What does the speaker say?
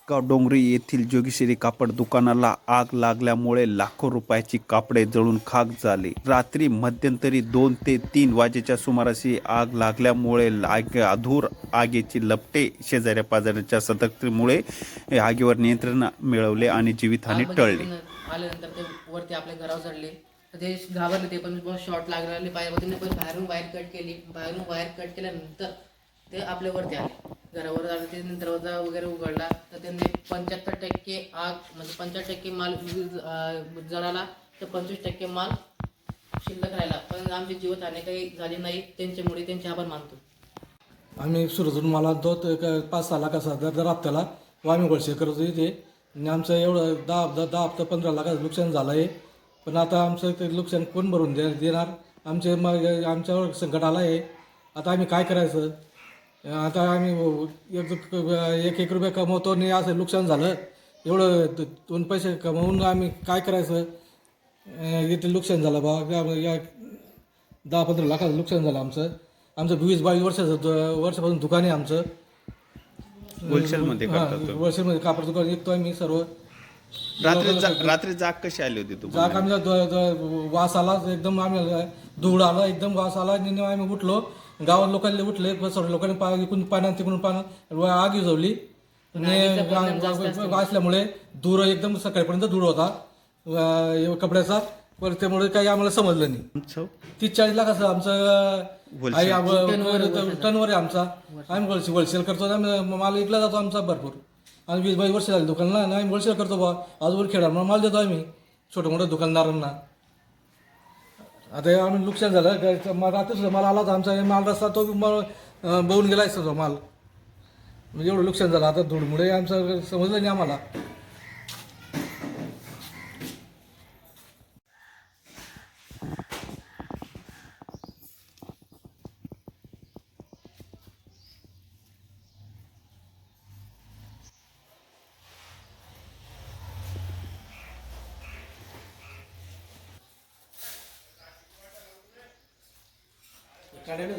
आटगाव डोंगरी येथील जोगेश्वरी कापड दुकानाला आग लागल्यामुळे लाखो रुपयाची कापडे जळून खाक झाली. रात्री मध्यंतरी 2 ते 3 वाजेच्या सुमारास आग लागल्यामुळे अधूर आगीची लपटे शेजाऱ्या पाजाऱ्यांच्या सतर्कतेमुळे आगीवर नियंत्रण मिळवले आणि जीवितहानी टळली. आल्यानंतर ते वरती आपल्या घरावर चढले तर ते घाबरले. ते पण शॉर्ट लागले पायामध्ये. पण बाहेरून वायर कट केली. बाहेरून वायर कट केल्यानंतर ते आपल्या वरती आले. घरावर आले ते दरवाजा वगैरे उघडला तर त्यांनी 75% आग म्हणजे 75% माल जळाला तर 25% माल शिल्लक राहिला. पण आमची जीवितहानी काही झाली नाही. त्यांच्यामुळे त्यांचे आभार मानतो. आम्ही सुरतून माल आणतो तर 5-6 लाखाचा दर हप्त्याला व आम्ही होलसेल करतो इथे. आणि आमचं एवढं 10 हप्ता 15 लाखाचं नुकसान झालं आहे. पण आता आमचं ते नुकसान कोण भरून देणार? आमच्यावर संकट आलं आहे. आता आम्ही काय करायचं? आता आम्ही एक रुपया कमवतो आणि असं नुकसान झालं. एवढं 2 पैसे कमवून आम्ही काय करायचं? इथे नुकसान झालं बा. 10-15 लाखाचं नुकसान झालं आमचं. 20-22 वर्षापासून दुकान आहे आमचं. होलसेलमध्ये करतात. होलसेलमध्ये कापड दुकान विकतो आम्ही सर्व. रात्री जाग कशी आली होती जाग तुम्हाला? आम्ही वास आला एकदम. आम्ही धूळ आला एकदम वास आला आणि आम्ही उठलो. गावात लोकांनी उठले. सर्व लोकांनी इकडून पाण्यात तिकडून पानं आग विझवली. असल्यामुळे धूर एकदम सकाळपर्यंत धूळ होता कपड्याचा. पण त्यामुळे काही आम्हाला समजलं नाही. 30-40 लाखाचं आमचं टनवर आहे आमचा. आम्ही होलसेल करतो. माल विकला जातो आमचा भरपूर. आम्ही 20-22 वर्ष झाली दुकानला आणि आम्ही होलसेल करतो बा. आजवर खेळाडूंना माल देतो आम्ही छोट्या मोठ्या दुकानदारांना. आता आम्ही नुकसान झालं. रात्री सुद्धा माल आला तर आमचा माल रस्ता तो बघून गेला आहे माल. म्हणजे एवढं नुकसान झालं. आता धूळमुळे आमचं समजलं नाही आम्हाला. काढायला